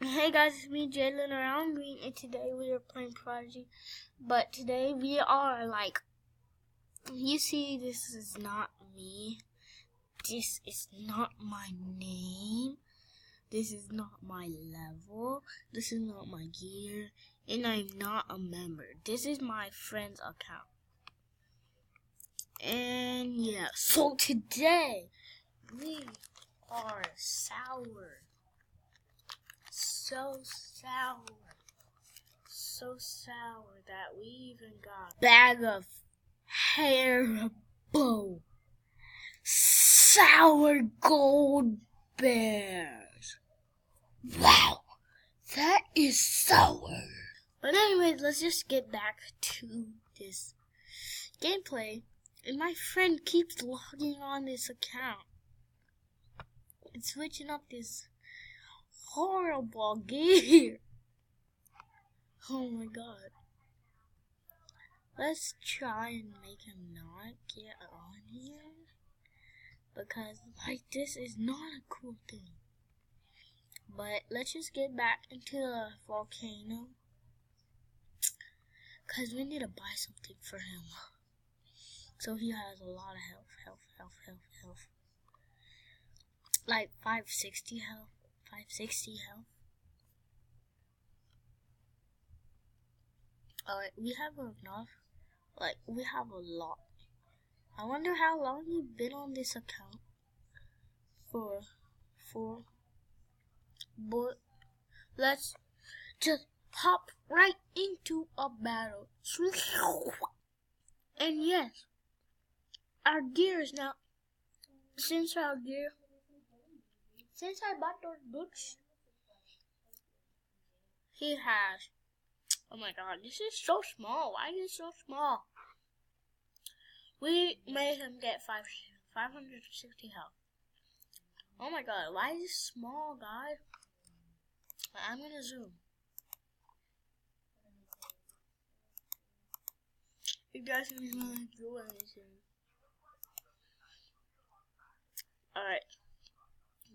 Hey guys, it's me, Jalen, around Green, and today we are playing Prodigy. But today we are you see, this is not me. This is not my name. This is not my level. This is not my gear. And I'm not a member. This is my friend's account. And yeah, so today we are sour. So sour that we even got a bag of Haribo sour gold bears. Wow, that is sour. But anyways, let's just get back to this gameplay. And my friend keeps logging on this account and switching up this horrible gear. Oh my god. Let's try and make him not get on here. Because this is not a cool thing. But let's just get back into the volcano. Because we need to buy something for him. So he has a lot of health. Like 560 health. 560 health. Alright, we have enough. We have a lot. I wonder how long you've been on this account for. But let's just hop right into a battle. And yes, our gear is now. Since I bought those books, he has. Oh my god, this is so small. Why is it so small? We made him get 560 health. Oh my god, why is it small, guys? I'm gonna zoom. You guys can really do anything. Alright.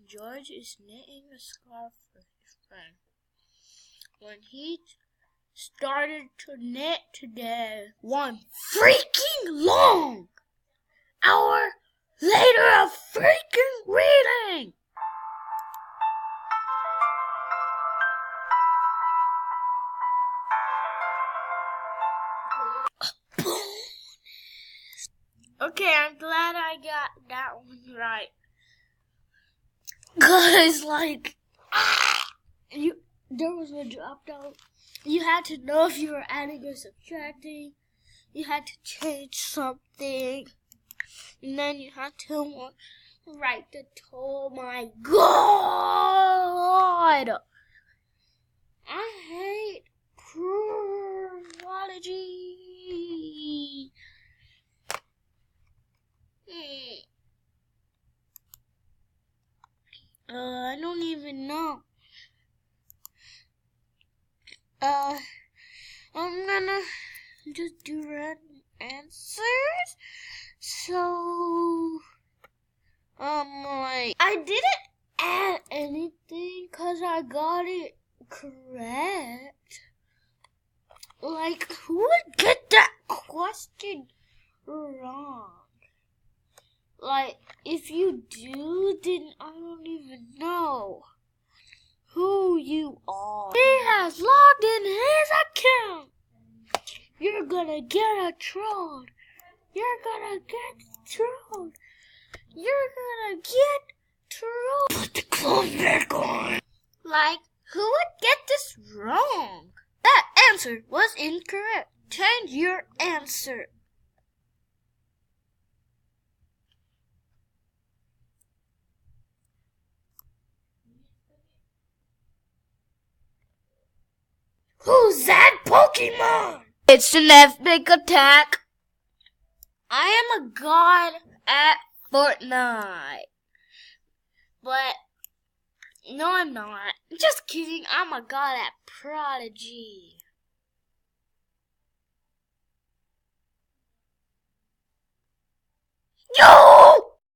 George is knitting a scarf for his friend. When he started to knit today, one freaking long hour later of freaking reading. Okay, I'm glad I got that one right. Cause there was a drop down. You had to know if you were adding or subtracting. You had to change something. And then you had to write the total. My god! I hate Prodigy. I don't even know. I'm gonna just do random answers. So, I didn't add anything because I got it correct. Who would get that question wrong? If you do, then I don't even know who you are. He has logged in his account. You're gonna get trolled. You're gonna get trolled. Put the clothes back on. Who would get this wrong? That answer was incorrect. Change your answer. Who's that Pokemon? It's an epic attack. I am a god at Fortnite. But, no I'm not. Just kidding, I'm a god at Prodigy. Yo!